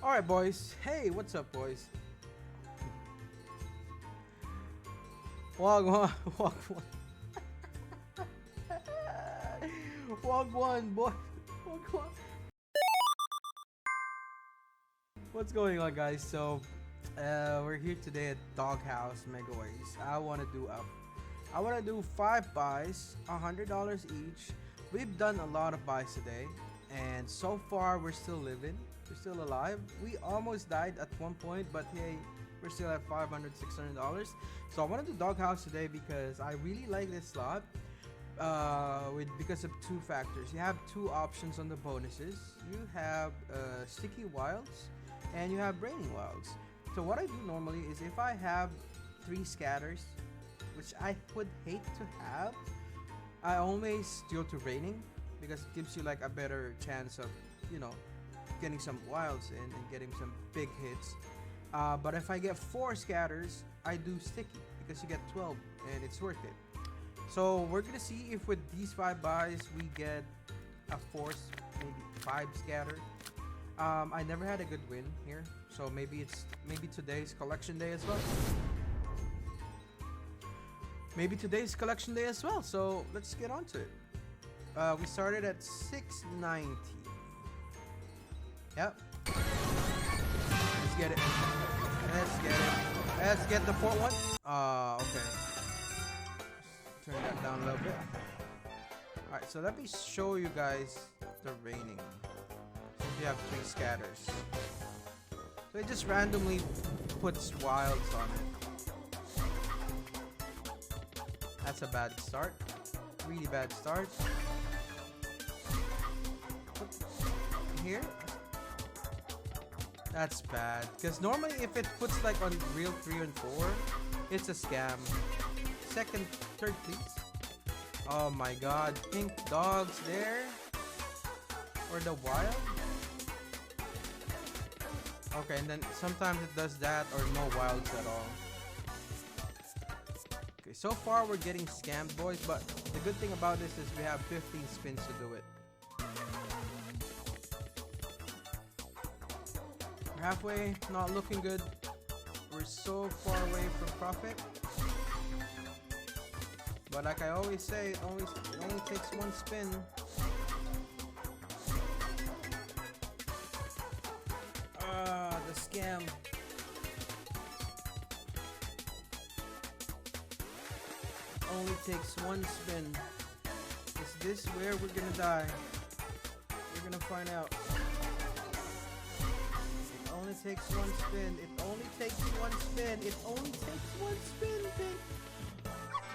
Alright, boys. Hey, what's up, boys? Wag one, wag one, boy. Wag one. What's going on, guys? So, we're here today at Dog House Megaways. I want to do 5 buys, $100 each. We've done a lot of buys today, and so far we're still living. We're still alive. We almost died at one point, but hey, we're still at $500, $600. So I want to do Dog House today because I really like this slot. Because of two factors. You have two options on the bonuses. You have sticky wilds, and you have raining wilds. So what I do normally is if I have 3 scatters, which I would hate to have, I always go to raining because it gives you like a better chance of, getting some wilds in and getting some big hits. But if I get 4 scatters, I do sticky because you get 12 and it's worth it. So we're gonna see if with these 5 buys we get a force, maybe 5 scatter. I never had a good win here, so maybe today's collection day as well. Maybe today's collection day as well. So let's get on to it. We started at 690. Yep. Let's get it. Let's get the 4th one. Okay. Turn that down a little bit. Alright, so let me show you guys the raining. So if you have 3 scatters. So it just randomly puts wilds on it. That's a bad start. Really bad start. Here. That's bad. Because normally if it puts like on real 3 and 4, it's a scam. Second, third, please. Oh my god. Pink dogs there. Or the wild. Okay, and then sometimes it does that or no wilds at all. Okay, so far we're getting scammed, boys, but the good thing about this is we have 15 spins to do it. We're halfway, not looking good. We're so far away from profit. But like I always say, it only takes 1 spin. The scam. Only takes 1 spin. Is this where we're gonna die? We're gonna find out. It only takes 1 spin. It only takes 1 spin. It only takes 1 spin, babe.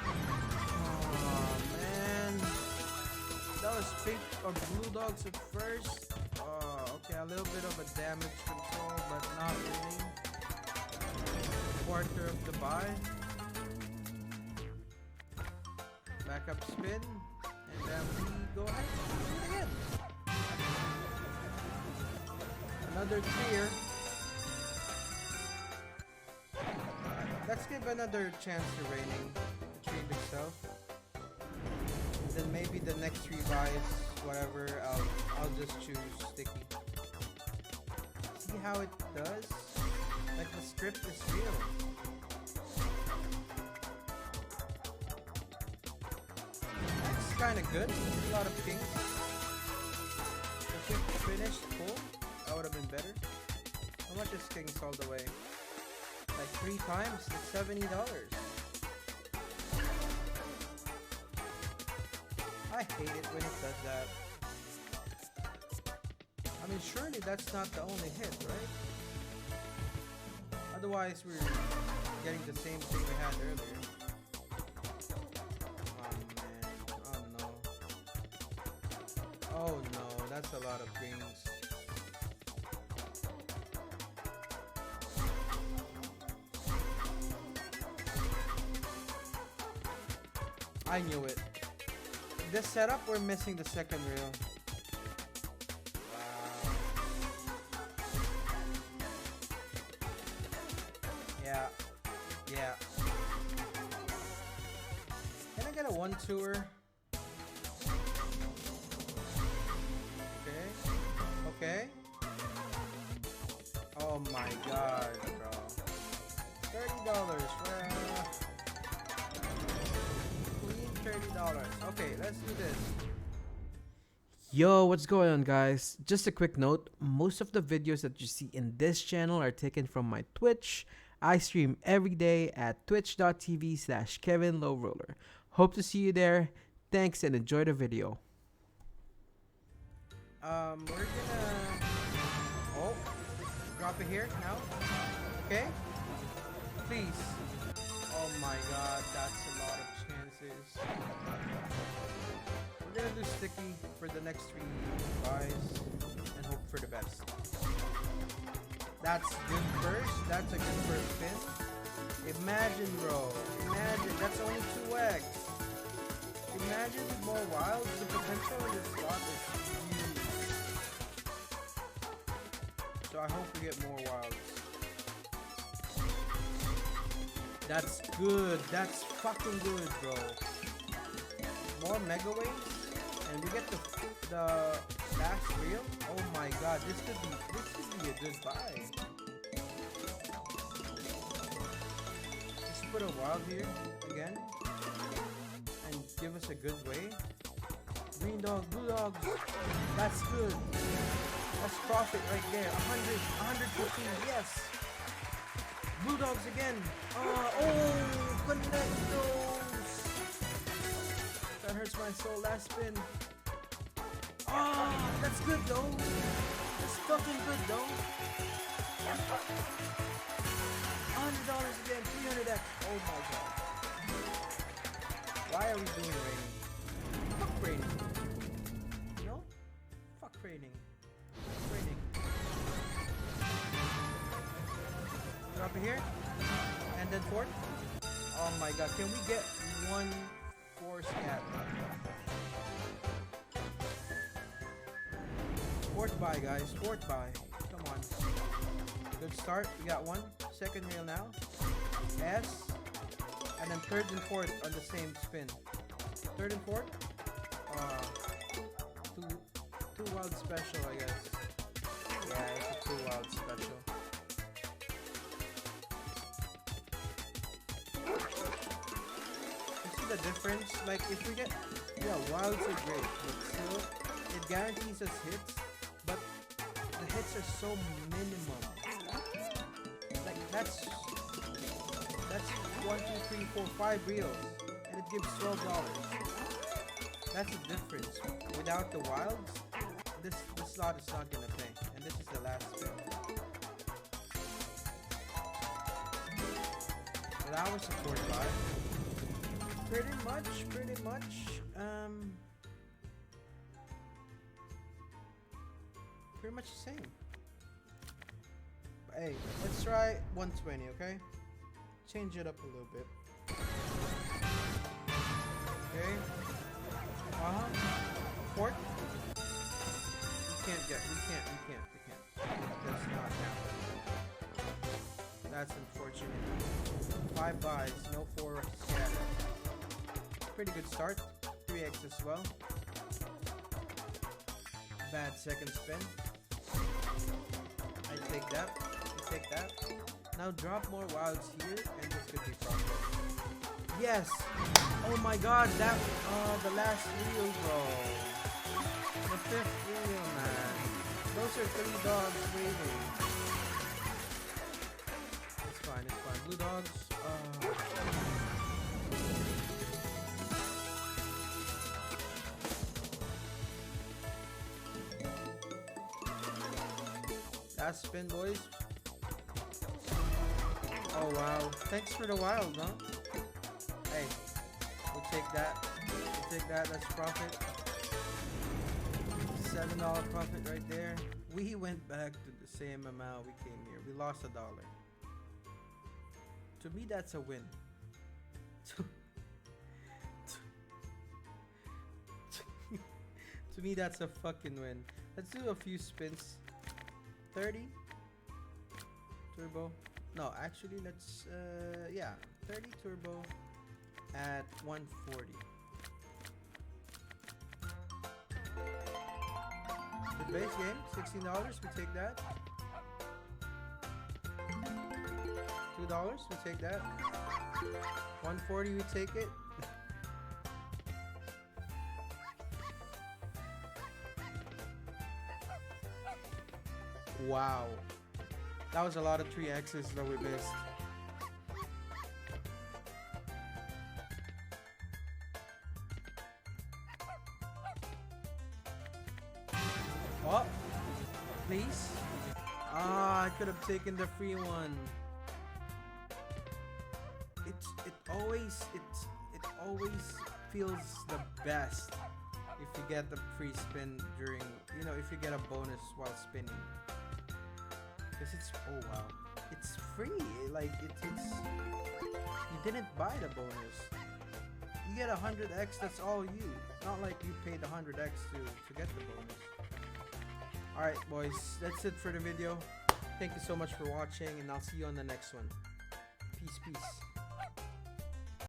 Oh man. That was pink or blue dogs at first. Oh, okay, a little bit of a damage control, but not really. Quarter of the buy. Backup spin, and then we go ahead and do it again. Another clear. Let's give another chance to raining to treat itself. And then maybe the next 3 buys, whatever, I'll just choose sticky. See how it does? Like the script is real. That's kind of good. A lot of pinks. If it finished full, that would have been better. How much is King's all the way? Like 3 times? It's $70. I hate it when it does that. I mean, surely that's not the only hit, right? Otherwise, we're getting the same thing we had earlier. Oh man, oh no. Oh no, that's a lot of greens. I knew it. This setup, we're missing the second reel. Wow. Yeah. Can I get a 1-2er? Okay. Okay, let's do this. Yo, what's going on, guys? Just a quick note, most of the videos that you see in this channel are taken from my Twitch. I stream every day at twitch.tv/KevinLowRoller. Hope to see you there. Thanks and enjoy the video. We're gonna... Oh, drop it here now. Okay? Please. Oh my god, that's a lot of chances. We're gonna do sticky for the next 3 buys and hope for the best. That's good first. That's a good first spin. Imagine, bro. Imagine. That's only 2x. Imagine with more wilds. The potential in this slot is huge. So I hope we get more wilds. That's good. That's fucking good, bro. More Megaways, and we get the last reel. Oh my god, this could be a good buy. Just put a wild here again, and give us a good way. Green dog, blue dogs. That's good. That's profit right there. 100, 115. Yes. Blue dogs again. Oh, connect those. That hurts my soul. Last spin. Oh, that's good though. That's fucking good though. $100 again. 300x. Oh my god. Why are we doing raining? Fuck raining. You know? Fuck raining. Fuck raining. Drop it here. And then fourth. Oh my god. Can we get 1 4 scat? Fourth buy, guys. Fourth buy. Come on. Good start. We got one. Second reel now. S. And then third and fourth on the same spin. Third and fourth. Two wild special, I guess. Yeah, it's a 2 wild special. You see the difference? Like if we get, yeah, wilds are great, but still, it guarantees us hits. But the hits are so minimum. Like that's 1, 2, 3, 4, 5 reels, and it gives $12. That's the difference. Without the wilds, this slot is not gonna pay, and this is the last spin. So that was a 45. Pretty much. Pretty much the same. But hey, let's try 120, okay? Change it up a little bit. Okay. Fourth. We can't. That's not happening. That's unfortunate. 5 buys, no 4 scatter. Pretty good start. 3x as well. Bad second spin. I take that. Now drop more wilds here, and this could be profit. Yes! Oh my god, that, the last reel, bro. The 5th reel, man. Those are 3 dogs waiting. It's fine. Blue dogs, last spin, boys. Oh wow. Thanks for the wild, huh? Hey, we'll take that. That's profit. $7 profit right there. We went back to the same amount we came here. We lost $1. To me, that's a win. To me, that's a fucking win. Let's do a few spins. 30 turbo. No, actually, let's yeah, 30 turbo at 140. The base game, $16. We take that. $2. We take that. 140. We take it. Wow. That was a lot of 3X's that we missed. Oh, please. Ah, I could have taken the free one. It always feels the best if you get the free spin during, if you get a bonus while spinning. Cause it's, oh wow, it's free. Like it's you didn't buy the bonus. You get 100x. That's all you. Not like you paid 100x to get the bonus. Alright boys, that's it for the video. Thank you so much for watching, and I'll see you on the next one. Peace, peace.